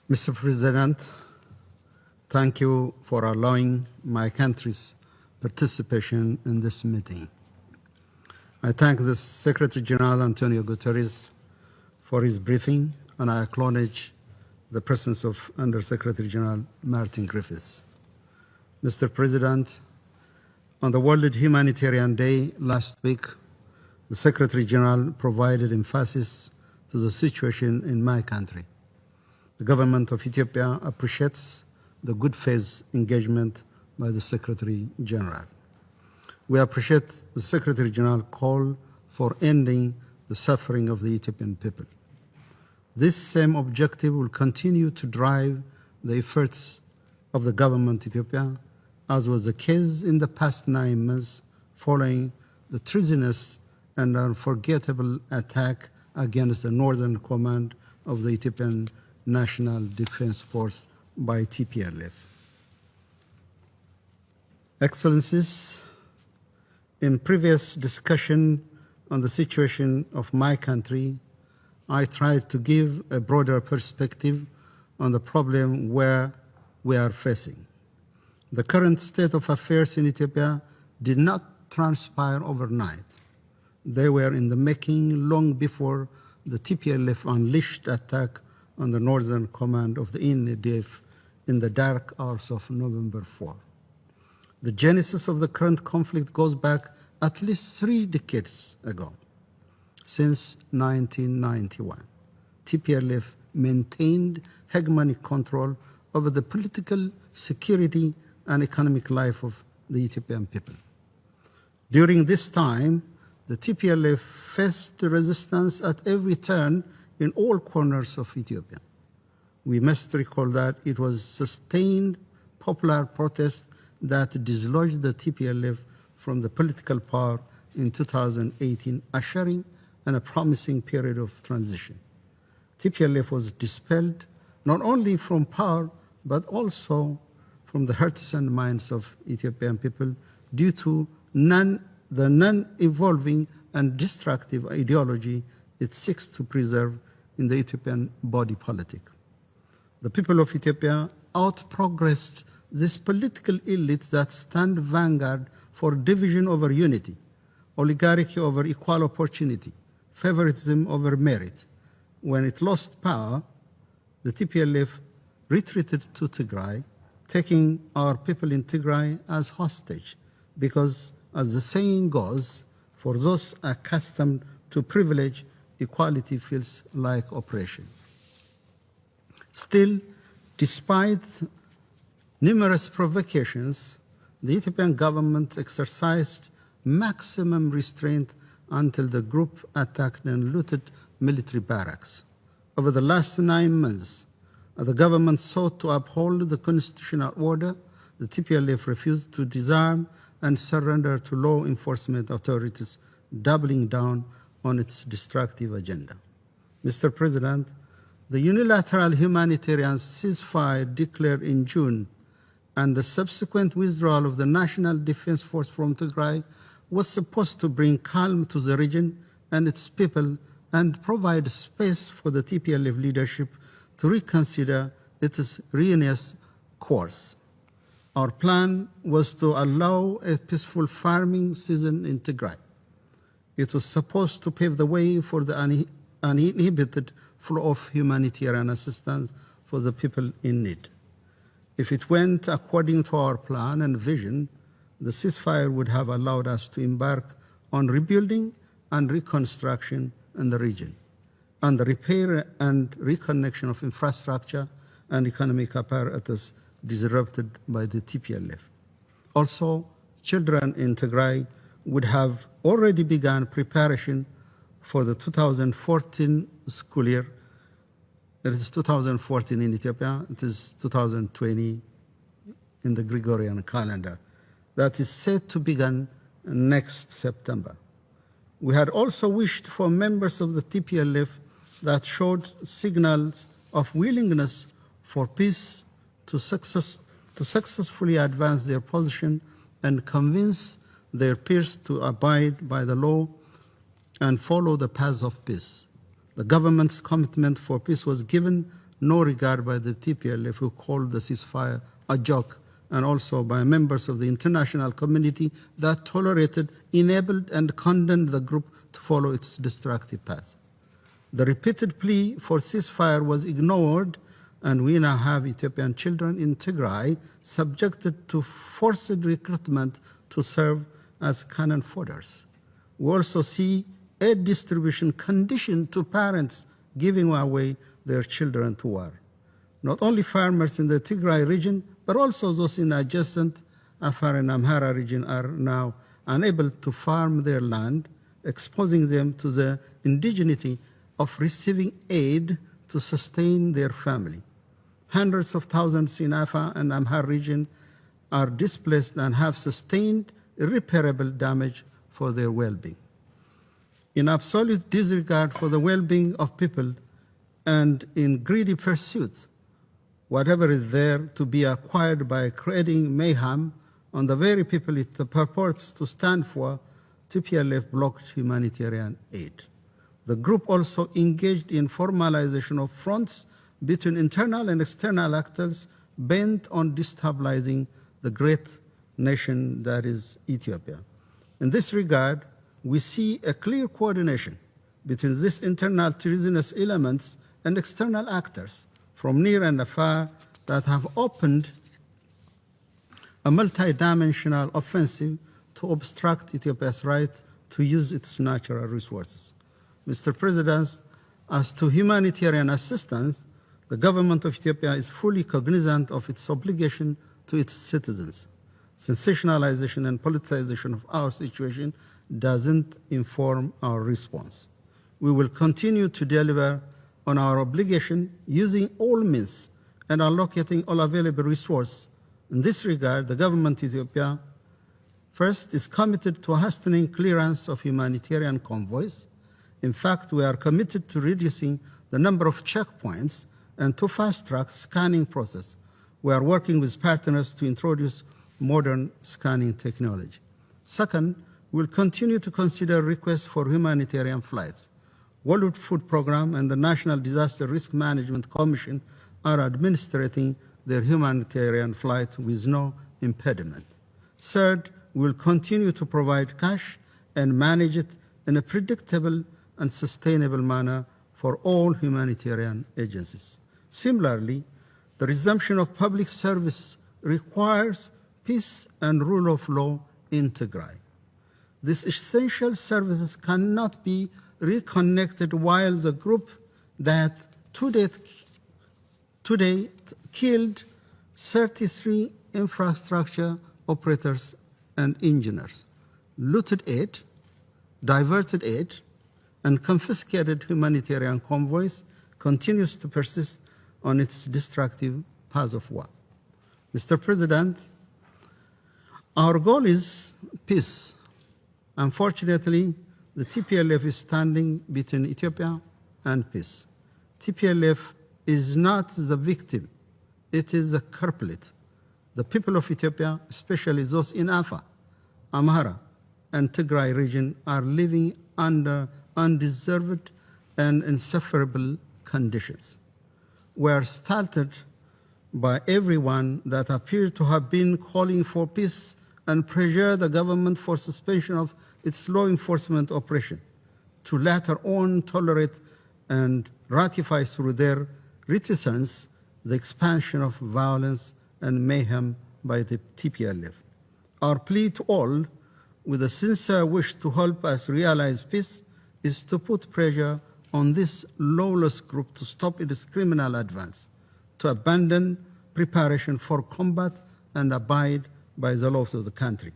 Mr. President, thank you for allowing my country's participation in this meeting. I thank the Secretary General Antonio Guterres for his briefing, and I acknowledge the presence of Under-Secretary General Martin Griffiths. Mr. President, on the World Humanitarian Day last week, the Secretary General provided emphasis to the situation in my country. The government of Ethiopia appreciates the good faith engagement by the Secretary General. We appreciate the Secretary General call for ending the suffering of the Ethiopian people. This same objective will continue to drive the efforts of the government of Ethiopia, as was the case in the past 9 months following the treasonous and unforgettable attack against the northern command of the Ethiopian National Defense Force by TPLF. Excellencies, in previous discussion on the situation of my country, I tried to give a broader perspective on the problem where we are facing. The current state of affairs in Ethiopia did not transpire overnight. They were in the making long before the TPLF unleashed attack on the northern command of the NDF in the dark hours of November 4. The genesis of the current conflict goes back at least 3 decades ago. Since 1991, TPLF maintained hegemonic control over the political, security, and economic life of the Ethiopian people. During this time, the TPLF faced resistance at every turn in all corners of Ethiopia. We must recall that it was sustained popular protest that dislodged the TPLF from the political power in 2018, ushering in a promising period of transition. TPLF was dispelled not only from power, but also from the hearts and minds of Ethiopian people due to the non-evolving and destructive ideology it seeks to preserve in the Ethiopian body politic. The people of Ethiopia outprogressed this political elite that stand vanguard for division over unity, oligarchy over equal opportunity, favoritism over merit. When it lost power, the TPLF retreated to Tigray, taking our people in Tigray as hostage, because as the saying goes, for those accustomed to privilege, equality feels like oppression. Still, despite numerous provocations, the Ethiopian government exercised maximum restraint until the group attacked and looted military barracks. Over the last 9 months, the government sought to uphold the constitutional order. The TPLF refused to disarm and surrender to law enforcement authorities, doubling down on its destructive agenda. Mr. President, the unilateral humanitarian ceasefire declared in June and the subsequent withdrawal of the National Defense Force from Tigray was supposed to bring calm to the region and its people and provide space for the TPLF leadership to reconsider its ruinous course. Our plan was to allow a peaceful farming season in Tigray. It was supposed to pave the way for the uninhibited flow of humanitarian assistance for the people in need. If it went according to our plan and vision, the ceasefire would have allowed us to embark on rebuilding and reconstruction in the region, and the repair and reconnection of infrastructure and economic apparatus disrupted by the TPLF. Also, children in Tigray would have already begun preparation for the 2014 school year. It is 2014 in Ethiopia, it is 2020 in the Gregorian calendar. That is set to begin next September. We had also wished for members of the TPLF that showed signals of willingness for peace to successfully advance their position and convince their peers to abide by the law and follow the path of peace. The government's commitment for peace was given no regard by the TPLF, who called the ceasefire a joke, and also by members of the international community that tolerated, enabled, and condemned the group to follow its destructive path. The repeated plea for ceasefire was ignored, and we now have Ethiopian children in Tigray subjected to forced recruitment to serve as cannon fodders. We also see aid distribution conditioned to parents giving away their children to war. Not only farmers in the Tigray region, but also those in adjacent Afar and Amhara region are now unable to farm their land, exposing them to the indigeneity of receiving aid to sustain their family. Hundreds of thousands in Afar and Amhara region are displaced and have sustained irreparable damage for their well-being. In absolute disregard for the well-being of people and in greedy pursuit, whatever is there to be acquired by creating mayhem on the very people it purports to stand for, TPLF blocked humanitarian aid. The group also engaged in formalization of fronts between internal and external actors bent on destabilizing the great nation that is Ethiopia. In this regard, we see a clear coordination between these internal treasonous elements and external actors from near and afar that have opened a multidimensional offensive to obstruct Ethiopia's right to use its natural resources. Mr. President, as to humanitarian assistance, the government of Ethiopia is fully cognizant of its obligation to its citizens. Sensationalization and politicization of our situation doesn't inform our response. We will continue to deliver on our obligation using all means and allocating all available resources. In this regard, the government of Ethiopia first is committed to hastening clearance of humanitarian convoys. In fact, we are committed to reducing the number of checkpoints and to fast-track scanning process. We are working with partners to introduce modern scanning technology. Second, we will continue to consider requests for humanitarian flights. World Food Programme and the National Disaster Risk Management Commission are administrating their humanitarian flights with no impediment. Third, we will continue to provide cash and manage it in a predictable and sustainable manner for all humanitarian agencies. Similarly, the resumption of public service requires peace and rule of law in Tigray. These essential services cannot be reconnected while the group that today killed 33 infrastructure operators and engineers, looted aid, diverted aid, and confiscated humanitarian convoys continues to persist on its destructive path of war. Mr. President, our goal is peace. Unfortunately, the TPLF is standing between Ethiopia and peace. TPLF is not the victim, it is the culprit. The people of Ethiopia, especially those in Afar, Amhara, and Tigray region, are living under undeserved and insufferable conditions. We are startled by everyone that appears to have been calling for peace and pressure the government for suspension of its law enforcement operation, to later on tolerate and ratify through their reticence the expansion of violence and mayhem by the TPLF. Our plea to all, with a sincere wish to help us realize peace, is to put pressure on this lawless group to stop its criminal advance, to abandon preparation for combat and abide by the laws of the country.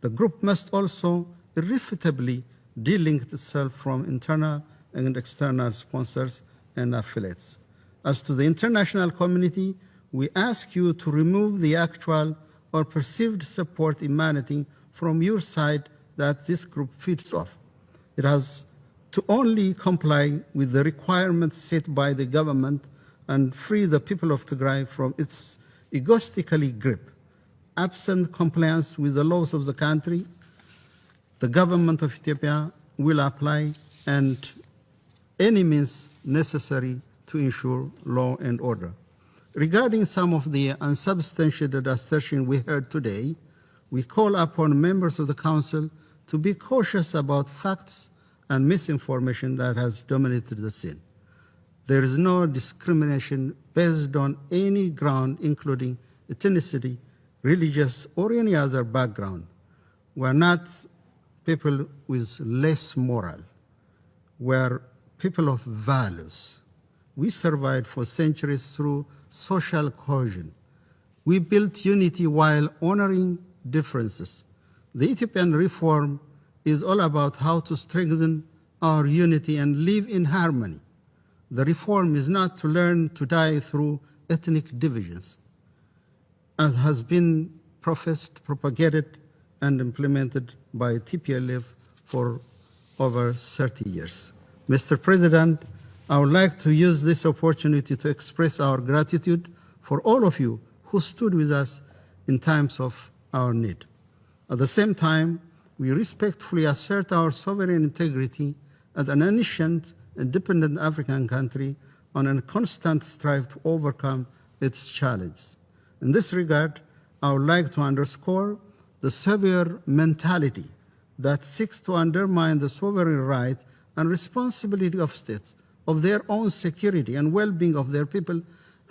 The group must also irrefutably delink itself from internal and external sponsors and affiliates. As to the international community, we ask you to remove the actual or perceived support emanating from your side that this group feeds off. It has to only comply with the requirements set by the government and free the people of Tigray from its egoistically grip. Absent compliance with the laws of the country, the government of Ethiopia will apply and any means necessary to ensure law and order. Regarding some of the unsubstantiated assertions we heard today, we call upon members of the Council to be cautious about facts and misinformation that has dominated the scene. There is no discrimination based on any ground, including ethnicity, religious, or any other background. We are not people with less moral. We are people of values. We survived for centuries through social cohesion. We built unity while honoring differences. The Ethiopian reform is all about how to strengthen our unity and live in harmony. The reform is not to learn to die through ethnic divisions, as has been professed, propagated, and implemented by TPLF for over 30 years. Mr. President, I would like to use this opportunity to express our gratitude for all of you who stood with us in times of our need. At the same time, we respectfully assert our sovereign integrity as an ancient, independent African country on a constant strive to overcome its challenges. In this regard, I would like to underscore the severe mentality that seeks to undermine the sovereign right and responsibility of states of their own security and well-being of their people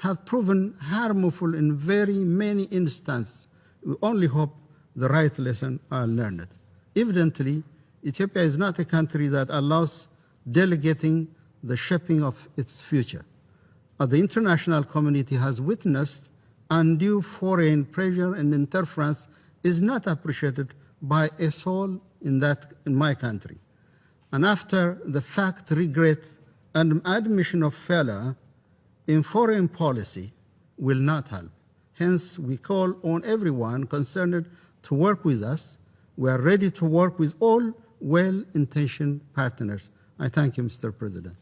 have proven harmful in very many instances. We only hope the right lesson are learned. Evidently, Ethiopia is not a country that allows delegating the shaping of its future. The international community has witnessed undue foreign pressure and interference is not appreciated by a soul in my country. And after the fact regret and admission of failure in foreign policy will not help. Hence, we call on everyone concerned to work with us. We are ready to work with all well-intentioned partners. I thank you, Mr. President.